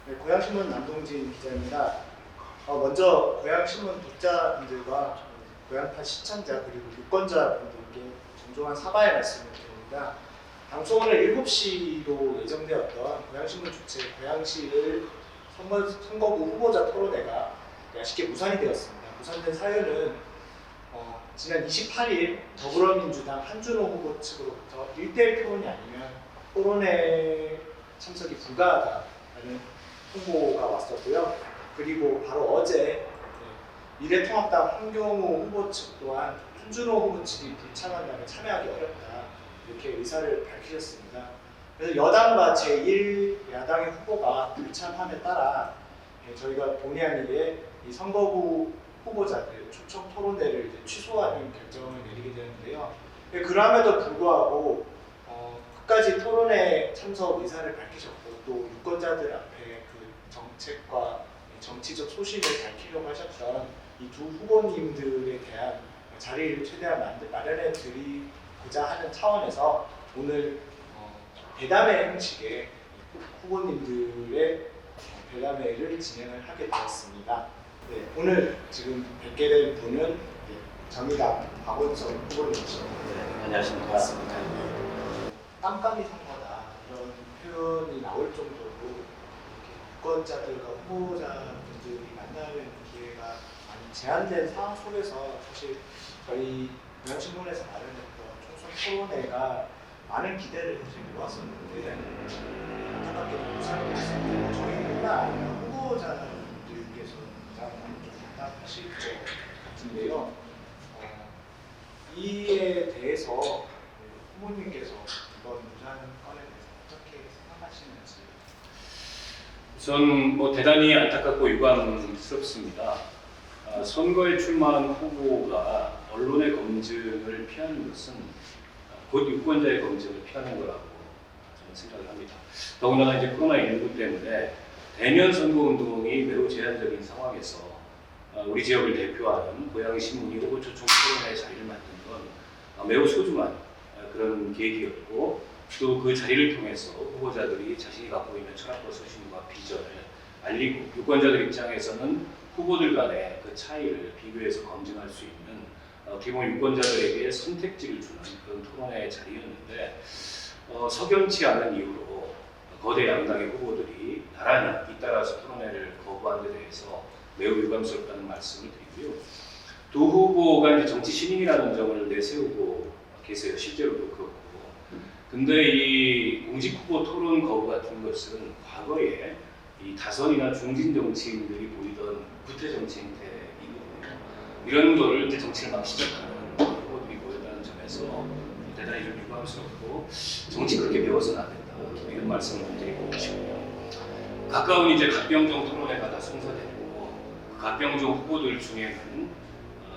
네, 고양신문 남동진 기자입니다. 먼저 고양신문 독자분들과 고양파 시청자 그리고 유권자분들께 정중한 사과의 말씀을 드립니다. 당초 오늘 7시로 예정되었던 고양신문 주최 고양시를 선거구 후보자 토론회가 아쉽게 무산이 되었습니다. 무산된 사유는 지난 28일 더불어민주당 한준호 후보 측으로부터 1대1 토론이 아니면 토론회 참석이 불가하다라는 홍보가 왔었고요. 그리고 바로 어제 미래통합당 황교안 후보 측 또한 한준호 후보 측이 불참한다면 참여하기 어렵다 이렇게 의사를 밝히셨습니다. 그래서 여당과 제1야당의 후보가 불참함에 따라 저희가 본의 아니게 이 선거구 후보자들 초청 토론회를 취소하는 결정을 내리게 되는데요. 그럼에도 불구하고 끝까지 토론회 참석 의사를 밝히셨고 또 유권자들 앞에 그 정책과 정치적 소신을 밝히려고 하셨던 이 두 후보님들에 대한 자리를 최대한 마련해 드리고자 하는 차원에서 오늘 대담회 형식의 후보님들의 대담회를 진행을 하게 되었습니다. 네, 오늘 지금 뵙게 된 분은 정의당 박원석 후보님이십니다. 네, 안녕하십니까. 반갑습니다. 깜깜이 선거다 이런 표현이 나올 정도로 유권자들과 후보자분들이 만나는 기회가 많이 제한된 상황 속에서 사실 저희 고양신문에서 마련했던 총선 토론회가 많은 기대를 사실 모았었는데 안타깝게도 무산이 됐습니다. 저희뿐만 아니라 후보자분들께서 가장 많이 좀 답답하실 것 같은데요. 이에 대해서 후보님께서 이번 무산 건에 대해서 어떻게 생각하시는지. 우선 대단히 안타깝고 유감스럽습니다. 선거에 출마한 후보가 언론의 검증을 피하는 것은 곧 유권자의 검증을 피하는 거라고 저는 생각을 합니다. 더군다나 이제 코로나19 때문에 대면 선거 운동이 매우 제한적인 상황에서 우리 지역을 대표하는 고양신문이 후보 초청 토론회에 자리를 맡은 건 매우 소중한 그런 계기였고 또 그 자리를 통해서 후보자들이 자신이 갖고 있는 철학과 소신과 비전을 알리고 유권자들 입장에서는 후보들 간의 그 차이를 비교해서 검증할 수 있는 어떻게 보면 유권자들에게 선택지를 주는 그런 토론회 자리였는데 석연치 않은 이유로 거대 양당의 후보들이 나란히 잇따라서 토론회를 거부한 데 대해서 매우 유감스럽다는 말씀을 드리고요. 두 후보가 이제 정치 신인이라는 점을 내세우고 계세요. 실제로도 그렇고. 근데 이 공직 후보 토론 거부 같은 것은 과거에 이 다선이나 중진 정치인들이 보이던 구태 정치 행태이거든요. 이런 거를 이제 정치를 막 시작하는 후보들이 보였다는 점에서 대단히 좀 유감스럽고 정치 그렇게 배워서는 안 된다. 이런 말씀을 드리고 싶고요. 가까운 이제 갓병정 토론회가 다 성사됐고 그 갓병정 후보들 중에는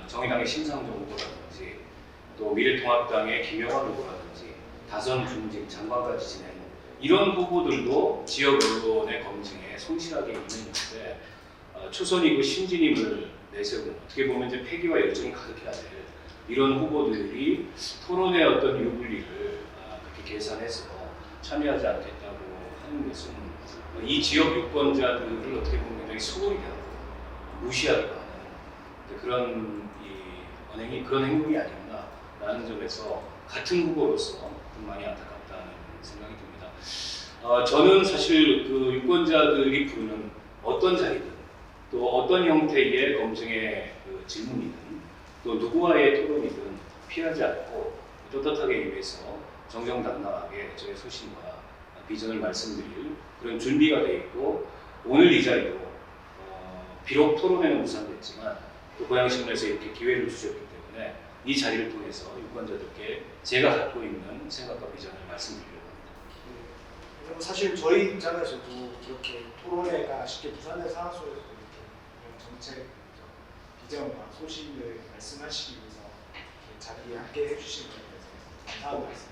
정의당의 심상정 후보라든지 또 미래통합당의 김영환 후보라든지 다선 중진 장관까지 지낸 이런 후보들도 지역 언론의 검증에 성실하게 임했는데 초선이고 신진임을 내세우는 어떻게 보면 이제 패기와 열정이 가득해야 될 이런 후보들이 토론의 어떤 유불리를 그렇게 계산해서 참여하지 않겠다고 하는 것은 이 지역 유권자들을 어떻게 보면 굉장히 소홀히 대하고 무시하기도 하는 그런 언행이 그런 행동이 아니었나라는 점에서 같은 후보로서 좀 많이 안타깝다는 생각이 듭니다. 저는 사실 그 유권자들이 부르는 어떤 자리든 또 어떤 형태의 검증의 그 질문이든 또 누구와의 토론이든 피하지 않고 떳떳하게 임해서 정정당당하게 저의 소신과 비전을 말씀드릴 그런 준비가 되어 있고 오늘 이 자리도 비록 토론회는 무산됐지만 또 고양신문에서 이렇게 기회를 주셨기 때문에 이 자리를 통해서 유권자들께 제가 갖고 있는 생각과 비전을 말씀드리려고 합니다. 사실 저희 입장에서도 이렇게 토론회가 쉽게 무산된 상황 속에서 이렇게 정책 비전과 소신을 말씀하시기 위해서 자리에 함께 해주신 것에 대해서 감사한 말씀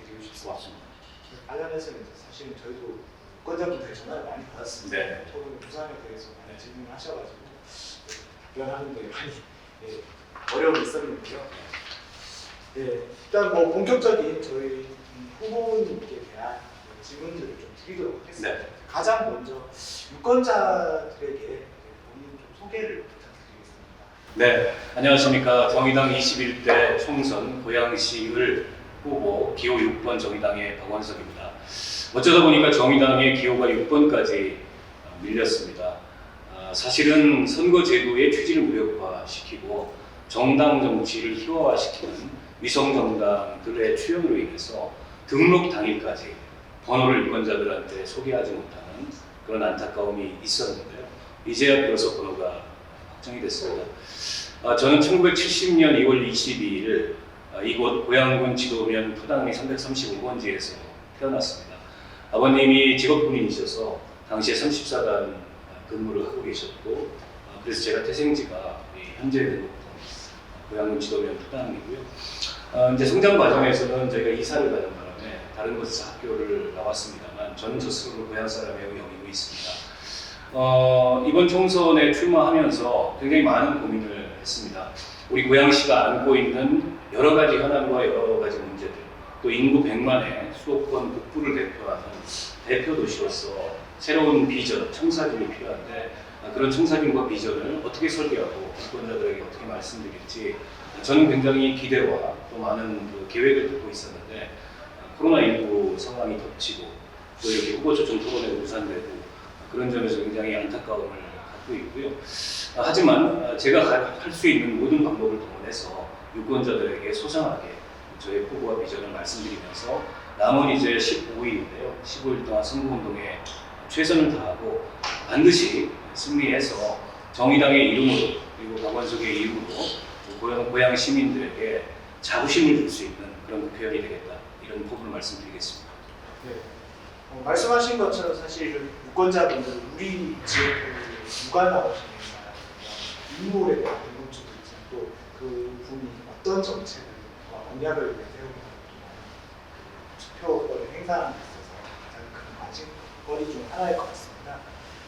드리고 싶습니다. 관련해서는 사실 저희도 유권자분들 전화를 많이 받았습니다. 네. 토론 무산에 대해서 많이 질문을 하셔가지고 답변하는데 많이 어려움이 있었는데요. 일단 본격적인 저희 후보님께 대한 질문들을 좀 드리도록 하겠습니다. 네. 가장 먼저 유권자들에게 본인 좀 소개를 부탁드리겠습니다. 네, 안녕하십니까. 정의당 21대 총선 고양시을 후보 기호 6번 정의당의 박원석입니다. 어쩌다 보니까 정의당의 기호가 6번까지 밀렸습니다. 사실은 선거제도의 취지를 무력화시키고 정당 정치를 희화화시키는 위성 정당들의 출현으로 인해서 등록 당일까지 번호를 유권자들한테 소개하지 못하는 그런 안타까움이 있었는데요. 이제야 비로소 번호가 확정이 됐습니다. 저는 1970년 2월 22일 이곳 고양군 지도면 푸당리 335번지에서 태어났습니다. 아버님이 직업군인이셔서 당시에 34단 근무를 하고 계셨고, 그래서 제가 태생지가 현재는 고양군 지도면 푸당리고요. 이제 성장 과정에서는 저희가 이사를 가는 바람에 다른 곳에서 학교를 나왔습니다만 저는 저 스스로 고향 사람이라고 여기고 있습니다. 이번 총선에 출마하면서 굉장히 많은 고민을 했습니다. 우리 고양시가 안고 있는 여러 가지 현안과 여러 가지 문제들, 또 인구 100만의 수도권 북부를 대표하는 대표 도시로서 새로운 비전, 청사진이 필요한데 그런 청사진과 비전을 어떻게 설계하고 유권자들에게 어떻게 말씀드릴지 저는 굉장히 기대와 또 많은 그 계획을 갖고 있었는데 코로나19 상황이 덮치고 또 이렇게 후보 초청 토론에 무산되고 그런 점에서 굉장히 안타까움을 갖고 있고요. 하지만 제가 할 수 있는 모든 방법을 동원해서 유권자들에게 소상하게 저의 포부와 비전을 말씀드리면서 남은 이제 15일인데요. 15일 동안 선거운동에 최선을 다하고 반드시 승리해서 정의당의 이름으로 그리고 박원석의 이름으로 고양 시민들에게 자부심을 줄 수 있는 그런 국회의원이 되겠다. 이런 포부를 말씀드리겠습니다. 네. 말씀하신 것처럼 사실 유권자분들 우리 지역에 누가 나오시는가 인물에 대한 궁금증도 있지만 또 그분이 어떤 정책을 공약을 내세우는가 투표권을 행사하는 데 있어서 가장 큰 관심거리 중 하나일 것 같습니다.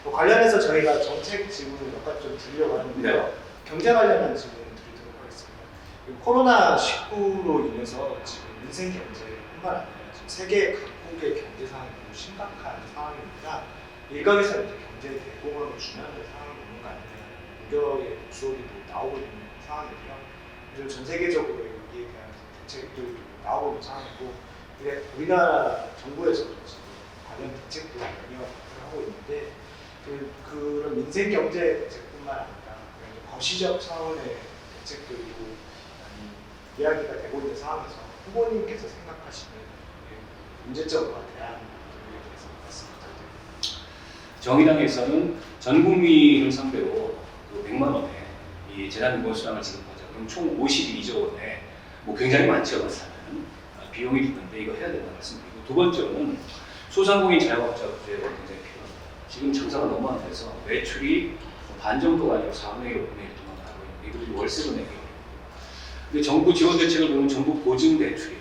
관련해서 저희가 정책 질문을 몇 가지 좀 드리려고 하는데요. 네. 경제 관련한 질문을 드리도록 하겠습니다. 코로나19로 인해서 지금 민생 경제뿐만 아니라 지금 세계 각국의 경제 상황이 너무 심각한 상황입니다. 일각에서는 이제 경제 대공황을 준하는 상황이 있는 거 아니냐 우려의 목소리도 나오고 있는 상황이고요. 요즘 전 세계적으로 여기에 대한 대책들도 나오고 있는 상황이고, 근데 우리나라 정부에서도 지금 관련 대책도 연이어 하고 있는데 그런 민생 경제 대책뿐만 아니라 거시적 차원의 대책들도 많이 이야기가 되고 있는 상황에서 후보님께서 생각하시는 문제점과 대안에 대해서 말씀 부탁드립니다. 정의당에서는 전 국민을 상대로 100만 원의 이 재난지원 수당을 지급하자. 그럼 총 52조 원의 굉장히 많지 않은 비용이 드는데 이거 해야 된다 말씀드리고, 두 번째로는 소상공인 자영업자 구제가 굉장히 필요합니다. 지금 장사가 너무 안 돼서 매출이 반 정도가 아니고 4분의 1, 5분의 1 동안 가고 있는데 이들이 월세도 내기 어렵고, 근데 정부 지원 대책을 보면 전부 보증 대출이에요.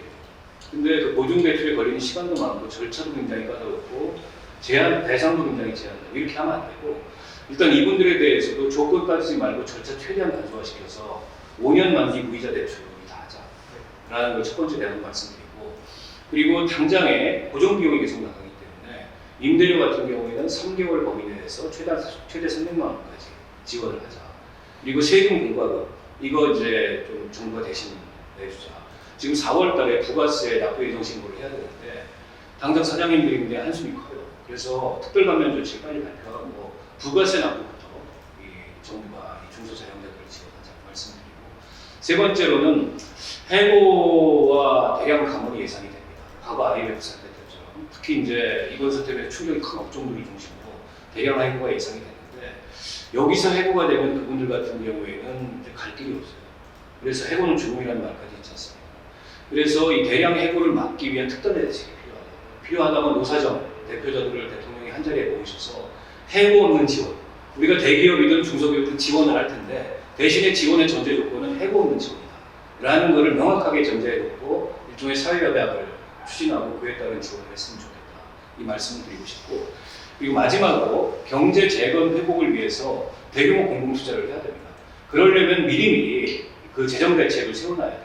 근데 그 보증 대출에 걸리는 시간도 많고 절차도 굉장히 까다롭고 제한 대상도 굉장히 제한되고 이렇게 하면 안 되고, 일단 이분들에 대해서도 조건 따지지 말고 절차 최대한 간소화시켜서 5년 만기 무이자 대출을 다 하자라는 걸 첫 번째 대안을 말씀드리고, 그리고 당장에 고정 비용이 계속 나가기 때문에 임대료 같은 경우에는 3개월 범위 내에서 최대 300만 원까지 지원을 하자. 그리고 세금 공과금 이거 이제 좀 정부가 대신 내주자. 지금 4월달에 부가세 납부 예정 신고를 해야 되는데 당장 사장님들이 굉장히 한숨이 커요. 그래서 특별감면 조치 빨리 발표하고 부가세 납부부터 정부가 중소자영업자들을 지원하자 말씀드리고, 세 번째로는 해고와 대량 감원이 예상이 됩니다. 과거 IMF 사태 때처럼 특히 이제 이번 사태 때문에 충격이 큰 업종들을 중심으로 대량 해고가 예상이 되는데 여기서 해고가 되면 그분들 같은 경우에는 이제 갈 길이 없어요. 그래서 해고는 죽음이라는 말까지 있지 않습니까? 그래서 이 대량 해고를 막기 위한 특단의 대책이 필요하다면 노사정 대표자들을 대통령이 한 자리에 모으셔서 해고 없는 지원, 우리가 대기업이든 중소기업이든 지원을 할 텐데 대신에 지원의 전제 조건은 해고 없는 지원이다 라는 것을 명확하게 전제해 놓고 일종의 사회협약을 추진하고 그에 따른 지원을 했으면 좋겠다, 이 말씀을 드리고 싶고, 그리고 마지막으로 경제 재건 회복을 위해서 대규모 공공 투자를 해야 됩니다. 그러려면 미리미리 그 재정 대책을 세워놔야 돼요.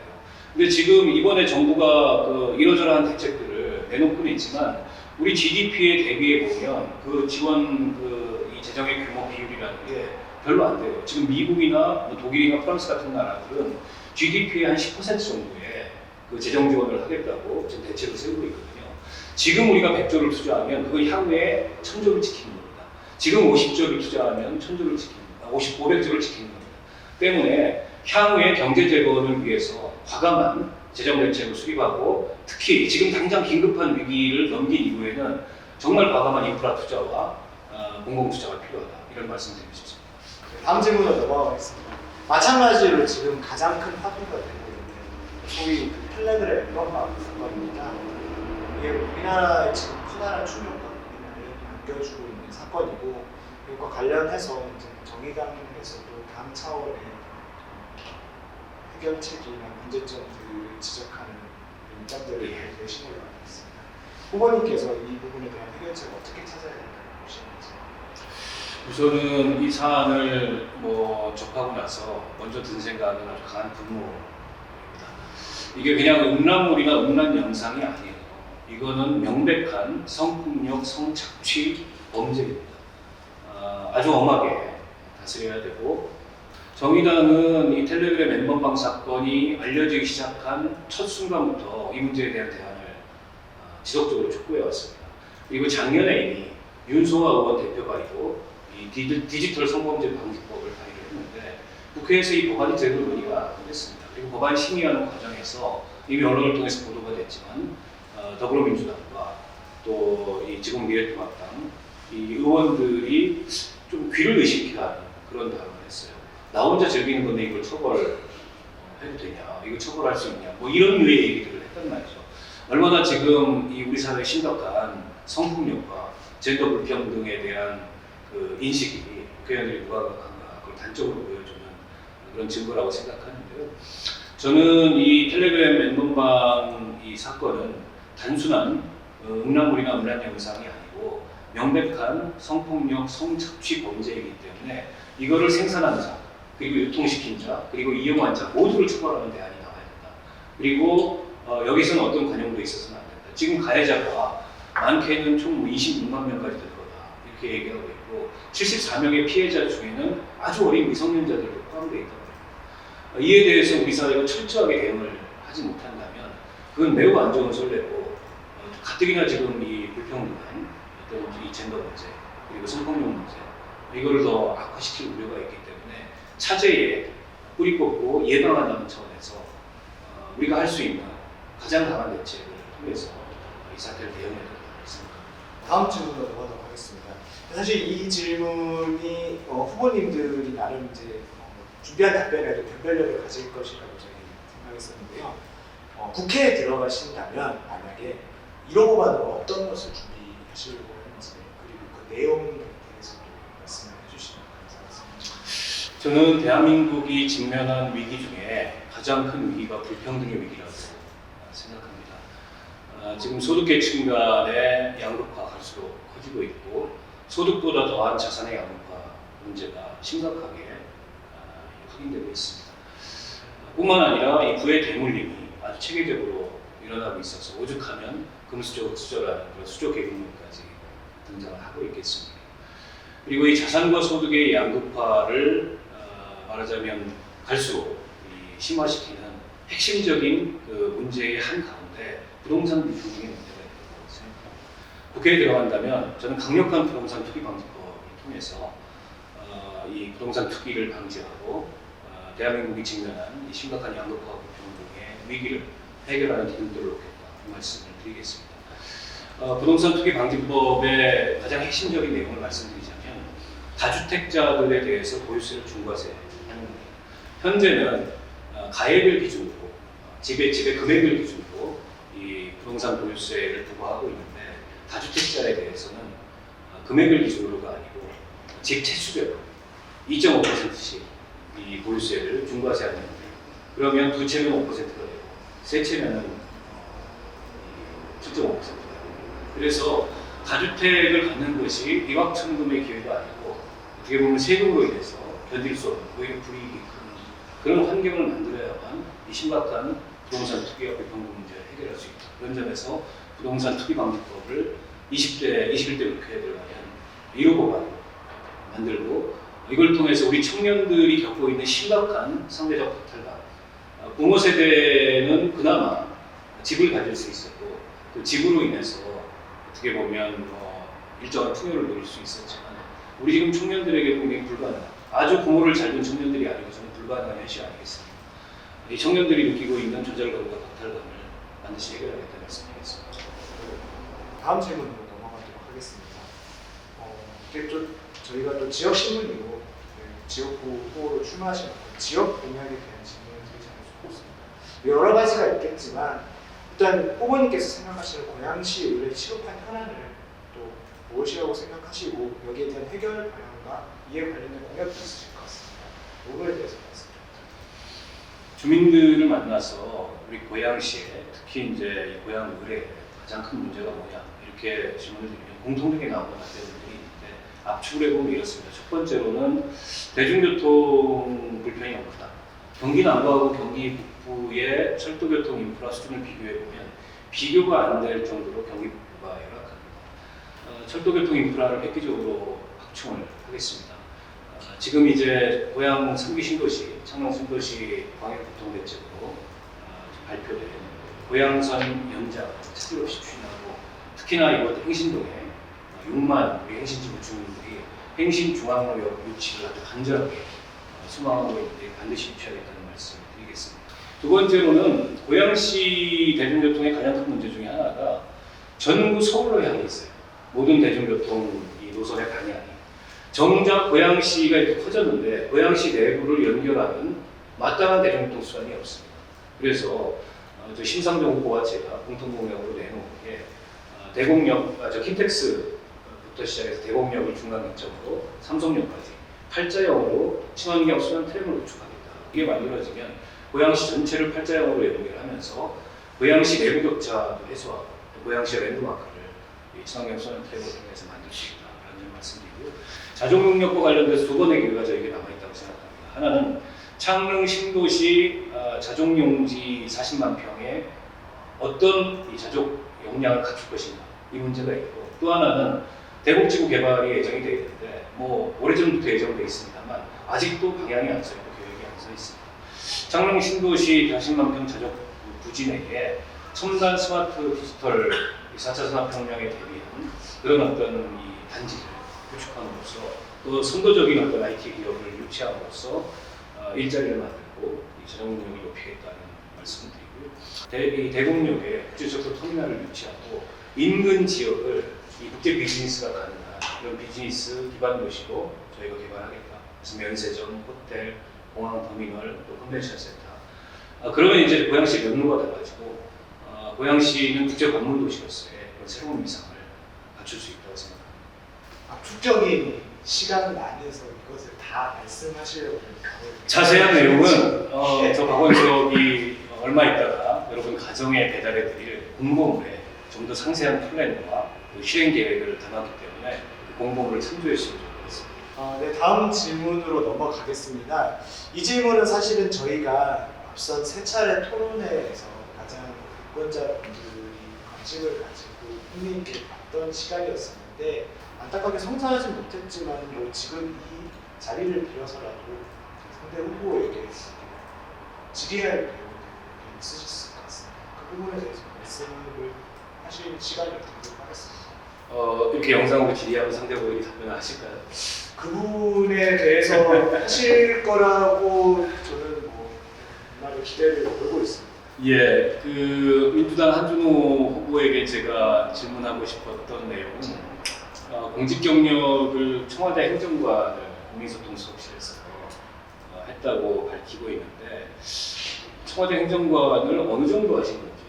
근데 지금 이번에 정부가 이러저러한 대책들을 내놓고는 있지만 우리 GDP에 대비해 보면 그 지원 이 재정의 규모 비율이라는 게 별로 안 돼요. 지금 미국이나 뭐 독일이나 프랑스 같은 나라들은 GDP의 한 10% 정도의 그 재정 지원을 하겠다고 지금 대책을 세우고 있거든요. 지금 우리가 100조를 투자하면 그거 향후에 1000조를 지키는 겁니다. 지금 50조를 투자하면 1000조를 지키는 겁니다. 500조를 지키는 겁니다. 때문에 향후에 경제 재건을 위해서 과감한 재정 대책을 수립하고 특히 지금 당장 긴급한 위기를 넘긴 이후에는 정말 과감한 인프라 투자와 공공 투자가 필요하다. 이런 말씀드리고 싶습니다. 다음 질문으로 넘어가겠습니다. 마찬가지로 지금 가장 큰 화두가 되고 있는 소위 그 텔레그램 멤버방 사건입니다. 이게 우리나라의 지금 커다란 충격을 안겨주고 있는 사건이고 이것과 관련해서 이제 정의당에서도 다음 차원의 해결책이나 문제점들을 지적하는 입장들을 내신 걸로 알고 있습니다. 후보님께서 이 부분에 대한 해결책을 어떻게 찾아야 된다고 보시는지? 우선은 이 사안을 접하고 나서 먼저 든 생각은 아주 강한 분노입니다. 이게 그냥 음란물이나 음란 영상이 아니에요. 이거는 명백한 성폭력, 성착취 범죄입니다. 아주 엄하게 다스려야 되고 정의당은 이 텔레그램 멤버방 사건이 알려지기 시작한 첫 순간부터 이 문제에 대한 대안을 지속적으로 촉구해 왔습니다. 그리고 작년에 이미 윤소아 의원 대표 발의로 이 디지털 성범죄 방지법을 발의를 했는데 국회에서 이 법안이 제대로 논의가 안 됐습니다. 그리고 법안 심의하는 과정에서 이미 언론을 통해서 보도가 됐지만 더불어민주당과 또 이 지금 미래통합당 이 의원들이 좀 귀를 의식케 하는 그런 발언을 했어요. 나 혼자 즐기는 건데 이걸 처벌해도 되냐? 이거 처벌할 수 있냐? 뭐 이런 류의 얘기들을 했단 말이죠. 얼마나 지금 이 우리 사회의 심각한 성폭력과 젠더 불평등에 대한 그 인식이 국회의원들이 무감각한가 그걸 단적으로 보여주는 그런 증거라고 생각하는데요. 저는 이 텔레그램 멤버방 이 사건은 단순한 음란물이나 음란 영상이 아니고 명백한 성폭력, 성착취 범죄이기 때문에 이거를 생산한 자, 그리고 유통시킨 자, 그리고 이용한 자 모두를 처벌하는 대안이 나와야 된다. 그리고 여기서는 어떤 관용도 있어서는 안 된다. 지금 가해자가 많게는 총 26만 명까지 될 거다. 이렇게 얘기하고 있고 74명의 피해자 중에는 아주 어린 미성년자들도 포함되어 있다고 합니다. 이에 대해서 우리 사회가 철저하게 대응을 하지 못한다면 그건 매우 안 좋은 선례고 가뜩이나 지금 이 불평등한 어떤 이 젠더 문제 그리고 성폭력 문제 이걸 더 악화시킬 우려가 있기 때문에 차제에 뿌리 뽑고 예방한다는 차원에서 우리가 할 수 있는 가장 강한 대책을 통해서 이 사태를 대응해야 된다고 생각합니다. 다음 질문으로 넘어가도록 하겠습니다. 사실 이 질문이 후보님들이 나름 이제 준비한 답변에도 변별력을 가질 것이라고 저희 생각했었는데요. 국회에 들어가신다면 만약에 1호 법안으로 어떤 것을 준비하시려고 하는지 그리고 그 내용에 대해서도 말씀을 해주시면 감사하겠습니다. 저는 대한민국이 직면한 위기 중에 가장 큰 위기가 불평등의 위기라고 생각합니다. 지금 소득계층 간의 양극화가 갈수록 커지고 있고 소득보다 더한 자산의 양극화 문제가 심각하게 확인되고 있습니다. 뿐만 아니라 이 부의 대물림이 아주 체계적으로 일어나고 있어서 오죽하면 금수저라는 그런 수저계급론까지 등장을 하고 있겠습니다. 그리고 이 자산과 소득의 양극화를 말하자면 갈수록 심화시키는 핵심적인 그 문제의 한 가운데 부동산 비중의 문제가 있다고 생각합니다. 국회에 들어간다면 저는 강력한 부동산 투기 방지법을 통해서 이 부동산 투기를 방지하고 대한민국이 직면한 이 심각한 양극화 불평등의 위기를 해결하는 기능들을 놓겠다 이 말씀을 드리겠습니다. 부동산 투기 방지법의 가장 핵심적인 내용을 말씀드리자면 다주택자들에 대해서 보유세를 중과세하는 겁니다. 현재는 가액을 기준으로 집의 금액을 기준으로 이 부동산 보유세를 부과하고 있는데 다주택자에 대해서는 금액을 기준으로가 아니고 집 채수별 2.5%씩 이 보유세를 중과세하는 겁니다. 그러면 두 채면 5%가 되고 세 채면은 7.5%가 됩니다. 그래서 다주택을 갖는 것이 일확천금의 기회가 아니고 어떻게 보면 세금으로 인해서 견딜 수 없는 오히려 불이익이 큰 그런 환경을 만들어야만 이 심각한 부동산 투기와 불평등 문제를 해결할 수 있다. 그런 점에서 부동산 투기 방지법을 20대, 21대 국회의원들 가면 1호 법안 만들고 이걸 통해서 우리 청년들이 겪고 있는 심각한 상대적 박탈감, 부모 세대는 그나마 집을 가질 수 있었고 그 집으로 인해서 어떻게 보면 일정한 풍요를 누릴 수 있었지만 우리 지금 청년들에게 굉장히 불가능한, 아주 부모를 잘 둔 청년들이 아니고서는 불가능한 현실 아니겠습니까? 이 청년들이 느끼고 있는 좌절감과 박탈감을 반드시 해결하겠다는 말씀드리겠습니다. 다음 질문으로 넘어가도록 하겠습니다. 이게 좀 저희가 또 지역 신문이고 지역구 후보로 출마하신 지역 공약에 대한 질문을 드리지 않고 싶습니다. 여러 가지가 있겠지만 일단 후보님께서 생각하시는 고양시 의뢰 취급한 현안을 또 무엇이라고 생각하시고 여기에 대한 해결 방향과 이에 관련된 공약도 있으실 것 같습니다. 이거에 대해서 말씀드립니다. 주민들을 만나서 우리 고양시에 특히 이제 이 고양 의뢰 가장 큰 문제가 뭐냐 이렇게 질문을 드리면 공통되게 나오는 답변들이 있는데 압축을 해보면 이렇습니다. 첫 번째로는 대중교통 불편이 너무 크다. 경기 남부하고 경기 북부의 철도교통 인프라 수준을 비교해보면 비교가 안 될 정도로 경기 북부가 열악합니다. 철도교통 인프라를 획기적으로 확충을 하겠습니다. 지금 이제 고양 3기 신도시, 창녕 신도시 광역교통대책으로 발표된 고양선 연장 차질 없이 추진하고 특히나 이번 행신동에 6만 우리 행신지구 주민들이 행신중앙로역 유치를 아주 간절하게 소망하고 있는데 반드시 유치하겠다는 말씀을 드리겠습니다. 두 번째로는 고양시 대중교통의 가장 큰 문제 중에 하나가 전부 서울로 향해 있어요. 모든 대중교통 이 노선의 방향이. 정작 고양시가 이렇게 커졌는데 고양시 내부를 연결하는 마땅한 대중교통 수단이 없습니다. 그래서 저 심상정 후보와 제가 공통공약으로 내놓은 게 킨텍스부터 시작해서 대곡역을 중간점으로 삼성역까지 팔자형으로 친환경 순환 트램을 구축하겠다. 이게 만들어지면 고양시 전체를 팔자형으로 연결하면서 고양시 내부 격차도 해소하고 고양시 랜드마크를 친환경 순환 트램을 통해서 만들 수 있다라는 점 말씀드리고 자족용역과 관련돼서 두 번의 기회가 저에게 남아있다고 생각합니다. 하나는 창릉 신도시 자족용지 40만 평에 어떤 이 자족 용량을 갖출 것인가 이 문제가 있고 또 하나는 대곡지구 개발이 예정이 되어 있는데 오래전부터 예정되어 있습니다만 아직도 방향이 안 서 있고 계획이 안 서 있습니다. 창릉 신도시 40만 평 자족 부지 내에 첨단 스마트 디지털 4차 산업혁명에 대비한 그런 어떤 이 단지를 구축함으로써 또 선도적인 어떤 IT 기업을 유치함으로써 일자리를 만들고 이 자정력을 높이겠다는 말씀을 드리고요. 대곡역에 국제적으로 터미널을 유치하고 인근 지역을 이 국제 비즈니스가 가능한 그런 비즈니스 기반 도시로 저희가 개발하겠다. 그래서 면세점, 호텔, 공항 터미널, 또 컨벤션 센터. 그러면 이제 고양시 면모가 달라지고 고양시는 국제 관문 도시로서의 그런 새로운 위상을 갖출 수 있다고 생각합니다. 압축적인 시간 안에서 이것을 다 말씀하시려고 자세한 내용은 저 박원석이 얼마 있다가 여러분 가정에 배달해드릴 공보물에 좀 더 상세한 플랜과 실행 계획을 담았기 때문에 그 공보물을 참조해 주시면 좋겠습니다. 네, 다음 질문으로 넘어가겠습니다. 이 질문은 사실은 저희가 앞선 세 차례 토론회에서 가장 유권자분들이 관심을 가지고 흥미 있게 봤던 시간이었었는데 안타깝게 성사하지 못했지만 지금 이 자리를 빌어서라도 상대 후보에게 질의할 내용이 있으실 것 같습니다. 그 부분에 대해서 말씀을 하실 시간을 드리도록 하겠습니다. 이렇게 영상으로 질의하면 상대 후보에게 답변을 하실까요? 그 부분에 대해서 하실 거라고 저는 정말 기대를 걸고 있습니다. 예, 그 민주당 한준호 후보에게 제가 질문하고 싶었던 내용은 공직 경력을 청와대 행정관을 국민소통수석실에서 했다고 밝히고 있는데 청와대 행정관을 어느 정도 하신 건지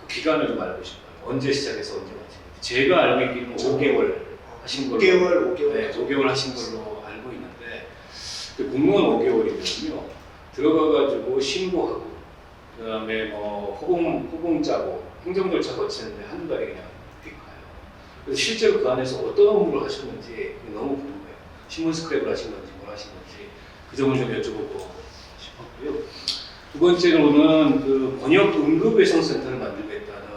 그 기간을 좀 알고 싶어요. 언제 시작해서 언제 마치는지. 제가 알고 있기는 5개월 하신 걸로 5개월. 네, 5개월 하신 걸로 알고 있는데 그 공무원 5개월이면요 들어가가지고 신고하고 그다음에 호봉 짜고 행정 절차 거치는데 한두 달이 그냥 가요. 그래서 실제로 그 안에서 어떤 업무를 하셨는지 너무 궁금해요. 신문 스크랩을 하신 건지 뭘 하신 건지 그 점을 좀 여쭤보고 싶었고요. 두 번째로는 그 번역 응급외상센터를 만들겠다는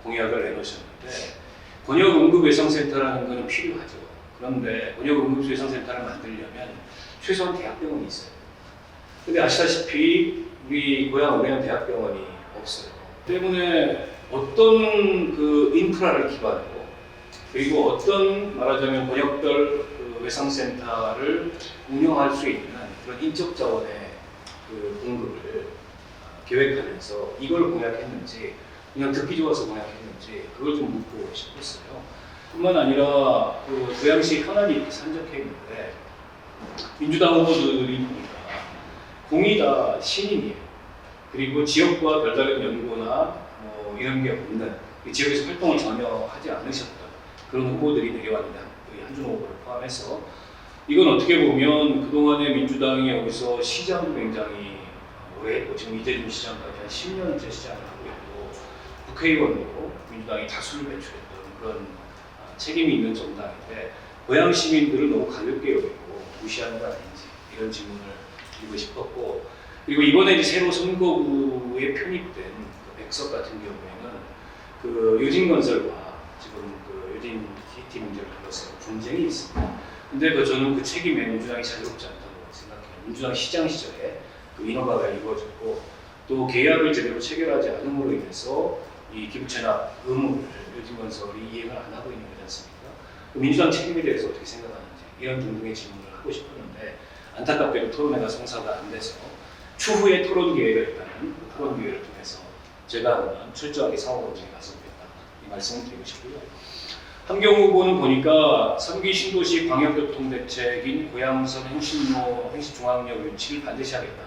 공약을 내놓으셨는데 번역응급외상센터라는 것은 필요하죠. 그런데 번역응급외상센터를 만들려면 최소한 대학병원이 있어요. 근데 아시다시피 우리 고향 의뢰는 대학병원이 없어요. 때문에 어떤 그 인프라를 기반으로 그리고 어떤 말하자면 번역별 그 외상센터를 운영할 수 있는 그런 인적 자원의 그 공급을 계획하면서 이걸 공약했는지 그냥 듣기 좋아서 공약했는지 그걸 좀 묻고 싶었어요. 뿐만 아니라 그 고양시 현안이 이렇게 산적해 있는데 민주당 후보들이 보니까 공이 다 신인이에요. 그리고 지역과 별다른 연고나 뭐 이런 게 없는 지역에서 활동을 전혀 하지 않으셨던 그런 후보들이 내려왔는데 우리 한준호 후보를 포함해서 이건 어떻게 보면 그동안에 민주당이 여기서 시장도 굉장히 오래 했고 지금 이재준 시장까지 한 10년째 시장을 하고 있고 국회의원도 민주당이 다수를 배출했던 그런 책임이 있는 정당인데 고향 시민들을 너무 가볍게 여기고 무시하는 건 아닌지 이런 질문을 드리고 싶었고 그리고 이번에 이제 새로 선거구에 편입된 그 백석 같은 경우에는 그 유진건설과 지금 그 유진 GT 문제를 둘러싸고 분쟁이 있습니다. 근데 저는 그 책임에 민주당이 자유롭지 않다고 생각해요. 민주당 시장 시절에 그 인허가가 이루어졌고 또 계약을 제대로 체결하지 않음으로 인해서 이 기부채납 의무를 유진건설이 이행을 안 하고 있는 거지 않습니까? 그 민주당 책임에 대해서 어떻게 생각하는지 이런 등등의 질문을 하고 싶었는데 안타깝게도 토론회가 성사가 안 돼서 추후에 토론 기회가 있다는 그 토론 기회를 통해서 제가 한번 철저하게 상호 검증에 나서겠다 이 말씀을 드리고 싶고요. 함경호 후보는 보니까 3기 신도시 광역교통대책인 고양선 행시중앙역 유치를 반드시 하겠다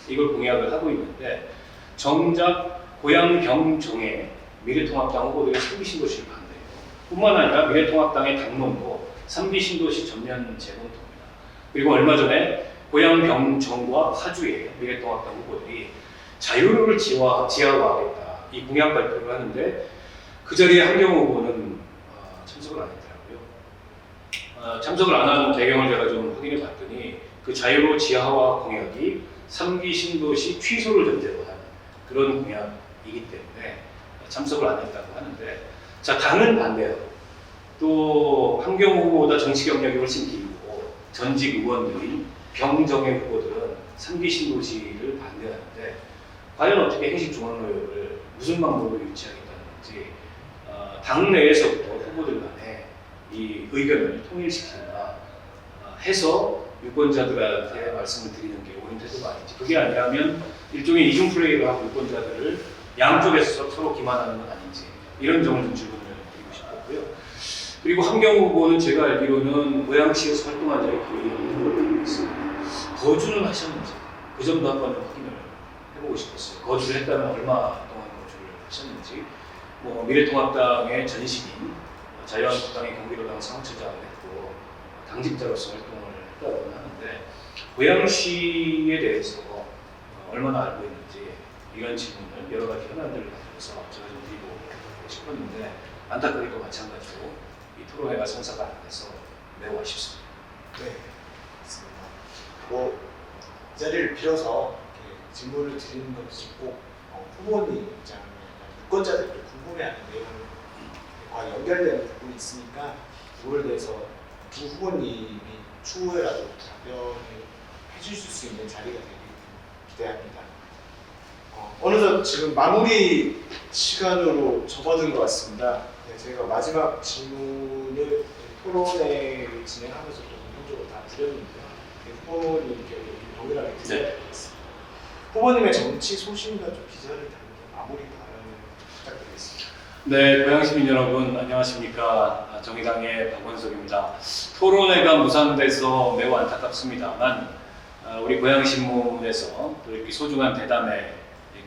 이걸 공약을 하고 있는데 정작 고양 경정에 미래통합당 후보들이 3기 신도시를 반대해요. 뿐만 아니라 미래통합당의 당론도 3기 신도시 전면 재검토입니다. 그리고 얼마 전에 고양 경정과 파주의 미래통합당 후보들이 자유로를 지하화하겠다 이 공약 발표를 하는데 그 자리에 함경호 후보는 참석을 안 했더라고요. 참석을 안 한 배경을 제가 좀 확인해 봤더니 그 자유로 지하화 공약이 3기 신도시 취소를 전제로 한 그런 공약이기 때문에 참석을 안 했다고 하는데 자 당은 반대하고 또 함경호 후보보다 정치 경력이 훨씬 길고 전직 의원들인 병정의 후보들은 3기 신도시를 반대하는데 과연 어떻게 행식중앙로역을 무슨 방법으로 유치하겠다는지 당내에서부터 후보들 간에 이 의견을 통일시킨다 해서 유권자들한테 말씀을 드리는 게 옳은 태도가 아닌지 그게 아니라면 일종의 이중 플레이를 하고 유권자들을 양쪽에서 서로 기만하는 건 아닌지 이런 점을 좀 질문을 드리고 싶었고요. 그리고 함경호 후보는 제가 알기로는 고양시에서 활동한 적이 거의 없는 걸로 알고 있습니다. 거주는 하셨는지 그 점도 한번 확인을 해보고 싶었어요. 거주를 했다면 얼마 동안 거주를 하셨는지 뭐 미래통합당의 전신인 자유한국당의 경기도당 사무처장을 했고 당직자로서 활동을 했다고 하는데 고양시에 대해서 얼마나 알고 있는지 이런 질문을 여러 가지 현안들을 가지고서 제가 좀 드리고 싶었는데 안타깝게도 마찬가지로 이 토론회가 성사가 안 돼서 매우 아쉽습니다. 네, 맞습니다. 뭐 이 자리를 빌어서 이렇게 질문을 드리는 것이 꼭 후보님 입장에 유권자들도 궁금해하는 내용과 연결되는 부분이 있으니까 그거에 대해서 두 후보님이 추후에라도 답변을 해주실 수 있는 자리가 되길 기대합니다. 어느덧 지금 마무리 시간으로 접어든 것 같습니다. 네, 저희가 마지막 질문을 토론회를 진행하면서 또 본격적으로 다 드렸는데요. 후보님께 동일하게 드리겠습니다. 후보님의 정치 소신과 좀 비전을 담은 마무리 발언을 부탁드리겠습니다. 네, 고양시민 여러분 안녕하십니까. 정의당의 박원석입니다. 토론회가 무산돼서 매우 안타깝습니다만 우리 고양신문에서 또 이렇게 소중한 대담의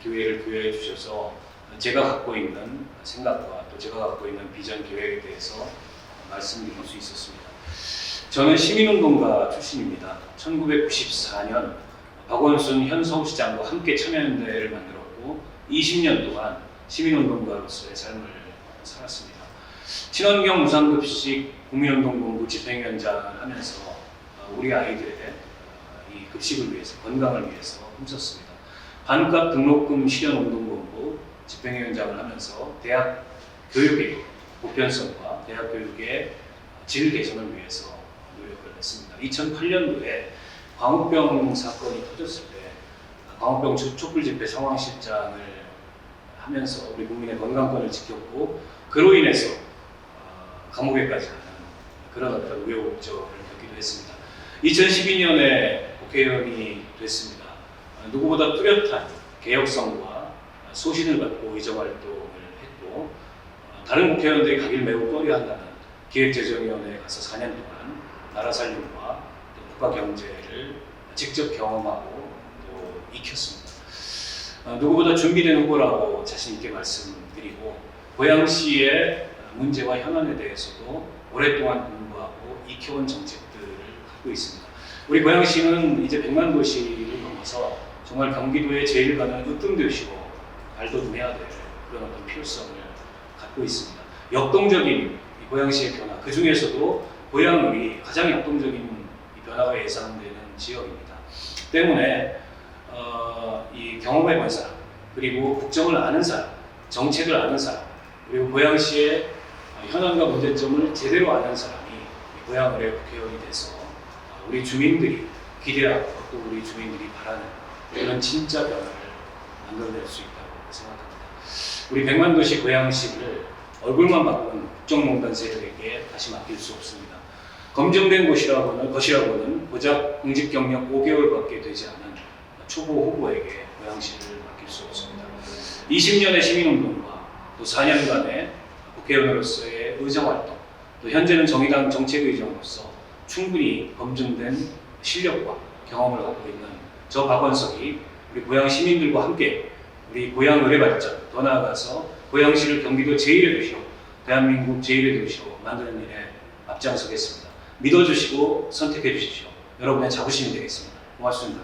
기회를 부여해 주셔서 제가 갖고 있는 생각과 또 제가 갖고 있는 비전 계획에 대해서 말씀드릴 수 있었습니다. 저는 시민운동가 출신입니다. 1994년 박원순 현 서울시장과 함께 참여연대를 만들었고 20년 동안 시민운동가로서의 삶을 살았습니다. 친환경 무상급식 국민운동본부 집행위원장을 하면서 우리 아이들의 이 급식을 위해서 건강을 위해서 힘썼습니다. 반값 등록금 실현운동본부 집행위원장을 하면서 대학 교육계획 보편성과 대학 교육의 질 개선을 위해서 노력을 했습니다. 2008년도에 광우병 사건이 터졌을 때 광우병 촛불 집회 상황실장을 하면서 우리 국민의 건강권을 지켰고 그로 인해서 감옥에까지 가는 그런 어떤 우여곡절을 겪기도 했습니다. 2012년에 국회의원이 됐습니다. 누구보다 뚜렷한 개혁성과 소신을 갖고 의정활동을 했고 다른 국회의원들이 가길 매우 꺼려한다는 기획재정위원회에 가서 4년 동안 나라 살림과 국가 경제를 직접 경험하고 또 익혔습니다. 누구보다 준비된 후보라고 자신 있게 말씀드리고 고양시의 문제와 현안에 대해서도 오랫동안 공부하고 익혀온 정책들을 갖고 있습니다. 우리 고양시는 이제 100만 도시를 넘어서 정말 경기도의 제일 가는 으뜸도시로 발돋움해야 될 그런 어떤 필요성을 갖고 있습니다. 역동적인 이 고양시의 변화, 그 중에서도 고양을이 가장 역동적인 이 변화가 예상되는 지역입니다. 때문에 이 경험해본 사람, 그리고 국정을 아는 사람, 정책을 아는 사람, 그리고 고양시의 현안과 문제점을 제대로 아는 사람이 고양을의 국회의원이 돼서 우리 주민들이 기대하고 또 우리 주민들이 바라는 그런 진짜 변화를 만들어낼 수 있다고 생각합니다. 우리 100만 도시 고양시를 얼굴만 바꾼 국정농단 세력에게 다시 맡길 수 없습니다. 검증된 것이라고는 고작 공직 경력 5개월밖에 되지 않은 초보 후보에게 고양시를 맡길 수 없습니다. 20년의 시민운동과 또 4년간의 국회의원으로서의 의정활동, 또 현재는 정의당 정책의장으로서 충분히 검증된 실력과 경험을 갖고 있는 저 박원석이 우리 고양 시민들과 함께 우리 고양을의 발전, 더 나아가서 고양시를 경기도 제1의 도시로, 대한민국 제1의 도시로 만드는 일에 앞장서겠습니다. 믿어주시고 선택해 주십시오. 여러분의 자부심이 되겠습니다. 고맙습니다.